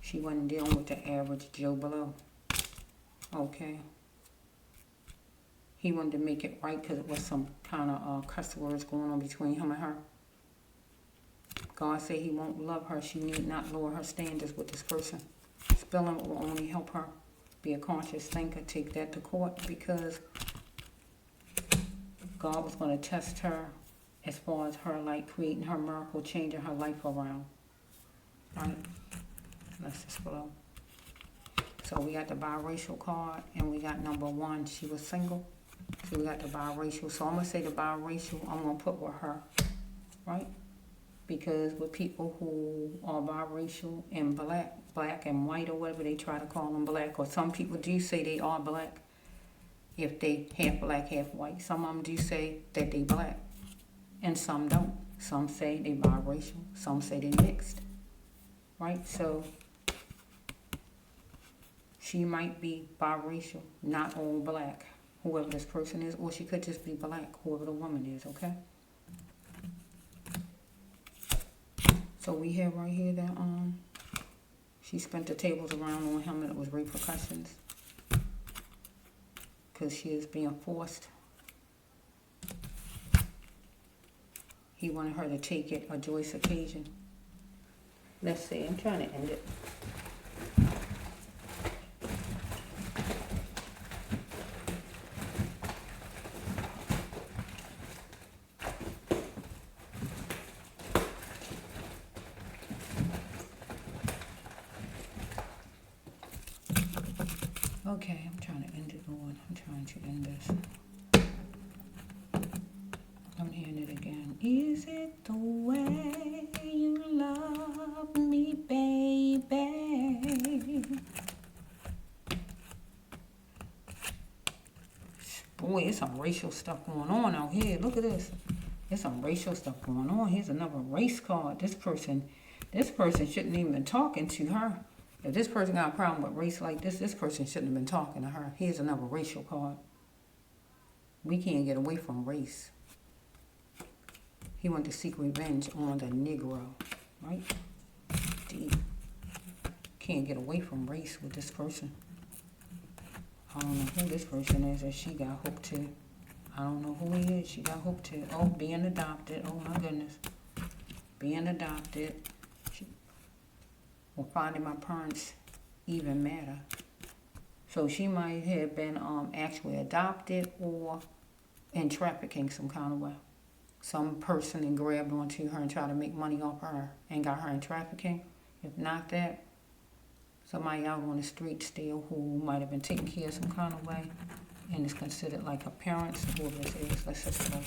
She wasn't dealing with the average Joe Blow. Okay. He wanted to make it right because it was some kind of cuss words going on between him and her. God said he won't love her. She need not lower her standards with this person. Spelling will only help her be a conscious thinker. Take that to court because God was going to test her as far as her, like, creating her miracle, changing her life around. Right? Let's just flow. So we got the biracial card, and we got number 1. She was single. So we got the biracial. So I'm going to say the biracial, I'm going to put with her. Right? Because with people who are biracial and black and white or whatever, they try to call them black. Or some people do say they are black if they half black, half white. Some of them do say that they black. And some don't. Some say they biracial. Some say they mixed. Right? So she might be biracial, not all black, whoever this person is. Or she could just be black, whoever the woman is, okay? So we have right here that she spent the tables around on him and it was repercussions. Because she is being forced. He wanted her to take it a joyous occasion. Let's see, I'm trying to end it. Okay, I'm trying to end it, Lord. I'm trying to end this. I'm hearing it again. Is it the way you love me, baby? Boy, it's some racial stuff going on out here. Look at this. There's some racial stuff going on. Here's another race card. This person shouldn't even been talking to her. If this person got a problem with race like this person shouldn't have been talking to her. Here's another racial card. We can't get away from race. He wanted to seek revenge on the Negro, right? Deep. Can't get away from race with this person. I don't know who this person is that she got hooked to. I don't know who he is. She got hooked to. Oh, being adopted. Oh, my goodness. Being adopted. Well, finding my parents even matter. So she might have been actually adopted or in trafficking some kind of way. Some person then grabbed onto her and tried to make money off her and got her in trafficking. If not that, somebody out on the street still who might have been taken care of some kind of way and is considered like her parents, whoever this is. Let's just go.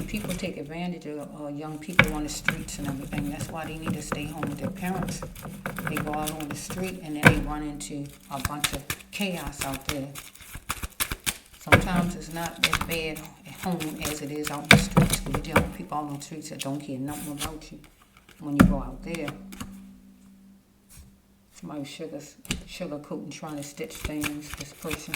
People take advantage of young people on the streets and everything. That's why they need to stay home with their parents. They go out on the street and then they run into a bunch of chaos out there. Sometimes it's not as bad at home as it is out in the streets. Because you're dealing with people out on the streets that don't care nothing about you. When you go out there, somebody sugarcoating, trying to stitch things. This person.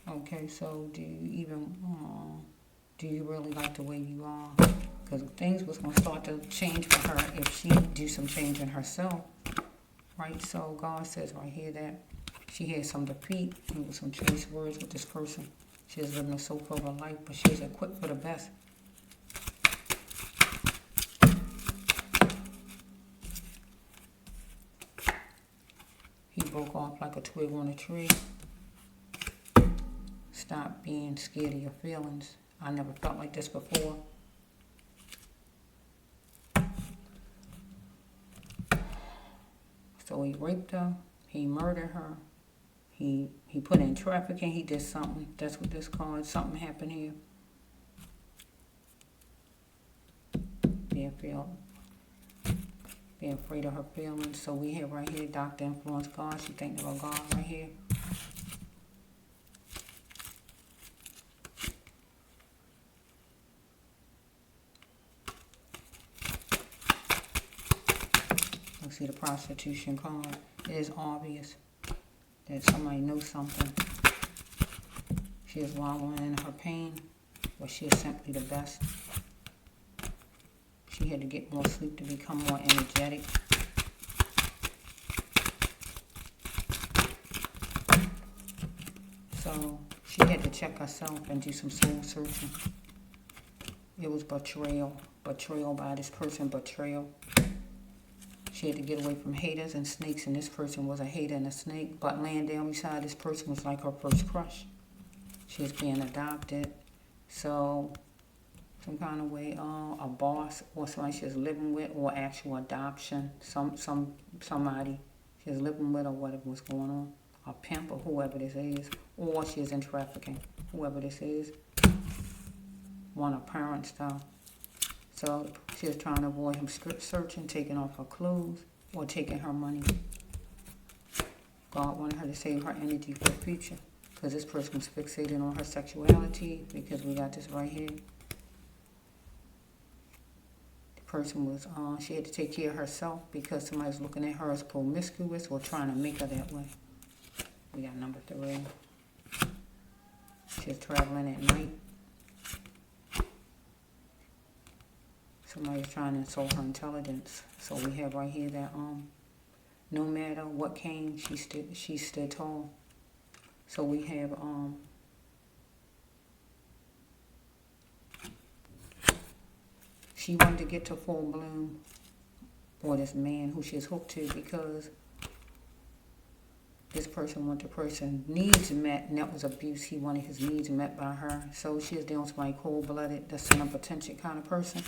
Okay, so do you really like the way you are? Because things was going to start to change for her if she do some change in herself. Right? So God says right here that she had some defeat and some choice words with this person. She is living a so-called life, but she is equipped for the best. He broke off like a twig on a tree. Stop being scared of your feelings. I never felt like this before. So he raped her. He murdered her. He put in trafficking. He did something. That's what this card. Something happened here. Being afraid of her feelings. So we have right here, Dr. Influence God. She thinking about God right here. See the prostitution card. It is obvious that somebody knows something. She is wallowing in her pain, but she is simply the best. She had to get more sleep to become more energetic. So she had to check herself and do some soul searching. It was betrayal. Betrayal by this person, betrayal. She had to get away from haters and snakes, and this person was a hater and a snake. But laying down beside this person was like her first crush. She was being adopted. So some kind of way, a boss or somebody she was living with, or actual adoption, somebody she was living with, or whatever was going on, a pimp or whoever this is, or she is in trafficking, whoever this is, one of parents though. So she was trying to avoid him searching, taking off her clothes, or taking her money. God wanted her to save her energy for the future, because this person was fixated on her sexuality, because we got this right here. Person was she had to take care of herself because somebody was looking at her as promiscuous or trying to make her that way. We got number 3. She was traveling at night. Somebody was trying to insult her intelligence. So we have right here that no matter what came, she stood tall. So we have she wanted to get to full bloom, or this man who she's hooked to, because this person wanted the person needs met, and that was abuse. He wanted his needs met by her. So she was dealing with somebody cold-blooded, the son of attention kind of person.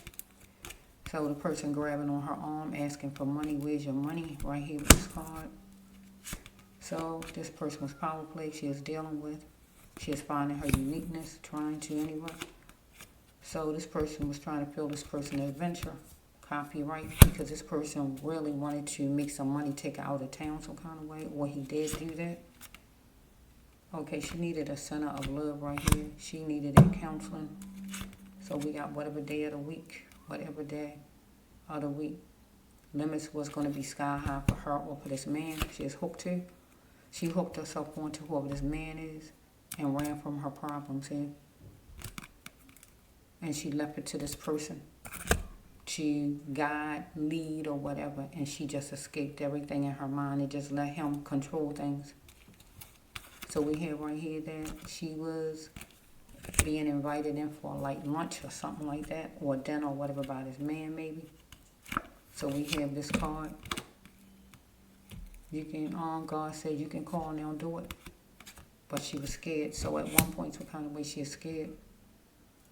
So the person grabbing on her arm, asking for money. Where's your money? Right here with this card. So this person was power play she was dealing with. She was finding her uniqueness, trying to anyway. So this person was trying to feel this person adventure, copyright, because this person really wanted to make some money, take her out of town some kind of way, or he did do that. Okay, she needed a center of love right here. She needed that counseling. So we got whatever day of the week, whatever day of the week. Limits was going to be sky high for her or for this man she is hooked to. She hooked herself onto whoever this man is and ran from her problems here. And she left it to this person to guide, lead, or whatever. And she just escaped everything in her mind and just let him control things. So we have right here that she was being invited in for like lunch or something like that, or dinner or whatever by this man maybe. So we have this card. You can, God said you can call now and do it. But she was scared. So at one point, some kind of way she was scared.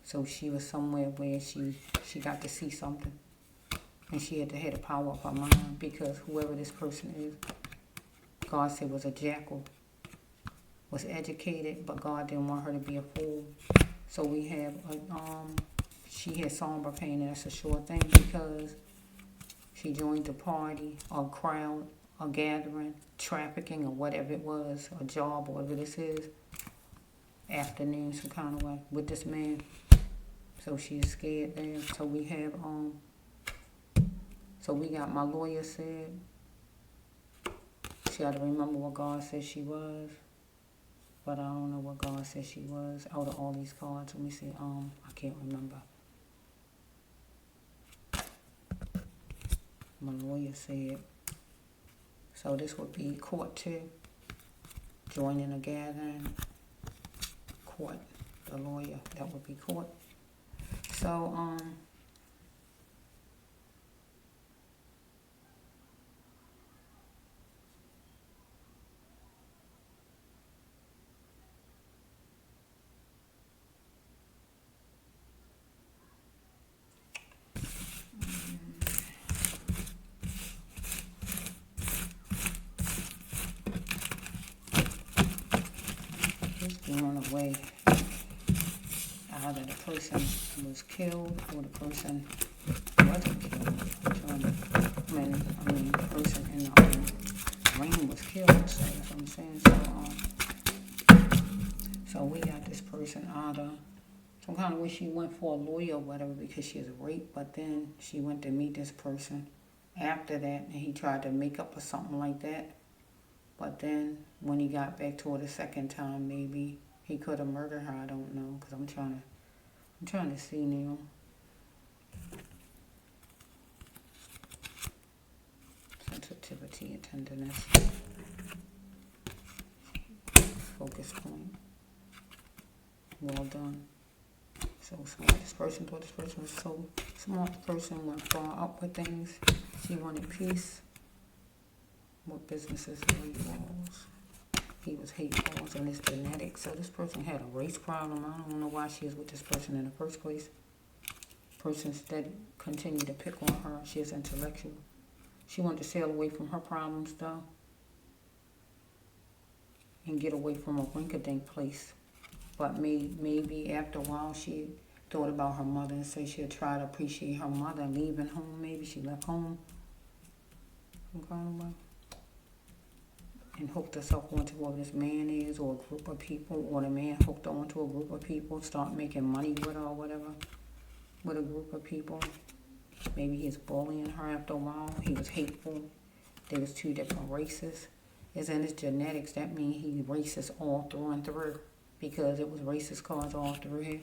So she was somewhere where she got to see something. And she had to have the power of her mind, because whoever this person is, God said was a jackal, was educated, but God didn't want her to be a fool. So we have, she had somber pain, and that's a sure thing, because she joined the party, or crowd, or gathering, trafficking, or whatever it was, a job, or whatever this is, afternoon, some kind of way, with this man. So she's scared there. So we have, so we got my lawyer said, she had to remember what God said she was, but I don't know what God said she was out of all these cards. Let me see, I can't remember. My lawyer said, so this would be court 2, joining a gathering, court, the lawyer, that would be court. So, just going away. Either the person was killed or the person wasn't killed. I mean, the person in the ring was killed. So that's what I'm saying. So we got this person either some kind of way she went for a lawyer or whatever because she was raped, but then she went to meet this person after that, and he tried to make up or something like that. But then when he got back to her the second time, maybe he could have murdered her. I don't know, because I'm trying to see now. sensitivity and tenderness. Focus point. Well done. So smart. This person thought this person was so smart. The person went far up with things. She wanted peace. What businesses he was. He was hateful and it's genetic. So this person had a race problem. I don't know why she is with this person in the first place. Persons that continue to pick on her. She is intellectual. She wanted to sail away from her problems though. And get away from a rink-a-dink place. But maybe after a while she thought about her mother and said she'd try to appreciate her mother leaving home. Maybe she left home. And hooked herself onto whoever this man is or a group of people, or the man hooked her onto a group of people, start making money with her or whatever, with a group of people. Maybe he's bullying her after a while. He was hateful. There was two different races. It's in his genetics. That means he's racist all through and through, because it was racist cars all through here.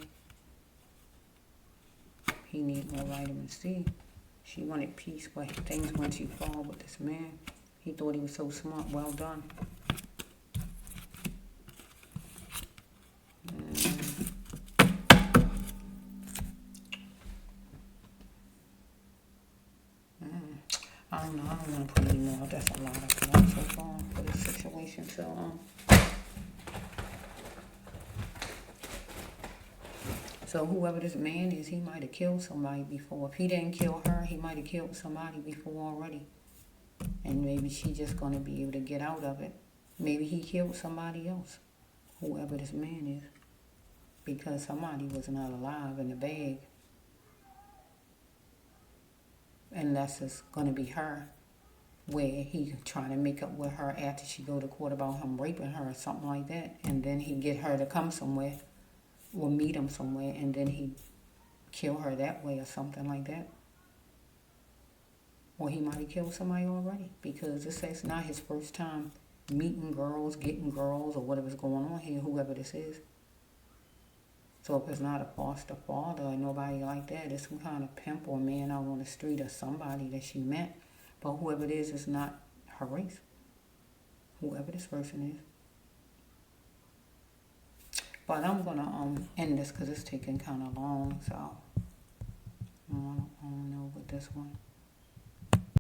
He needs more vitamin C. She wanted peace, but things went too far with this man. He thought he was so smart. Well done. I don't know. I don't want to put any more. That's a lot of blood so far for this situation. So whoever this man is, he might have killed somebody before. If he didn't kill her, he might have killed somebody before already. And maybe she's just going to be able to get out of it. Maybe he killed somebody else, whoever this man is, because somebody was not alive in the bag. Unless it's going to be her, where he trying to make up with her after she go to court about him raping her or something like that. And then he get her to come somewhere or meet him somewhere, and then he kill her that way or something like that. Or he might have killed somebody already, because this is not his first time meeting girls, getting girls, or whatever's going on here, whoever this is. So if it's not a foster father or nobody like that, it's some kind of pimp or man out on the street or somebody that she met. But whoever it is not her race. Whoever this person is. But I'm going to end this because it's taking kind of long. So I don't know with this one.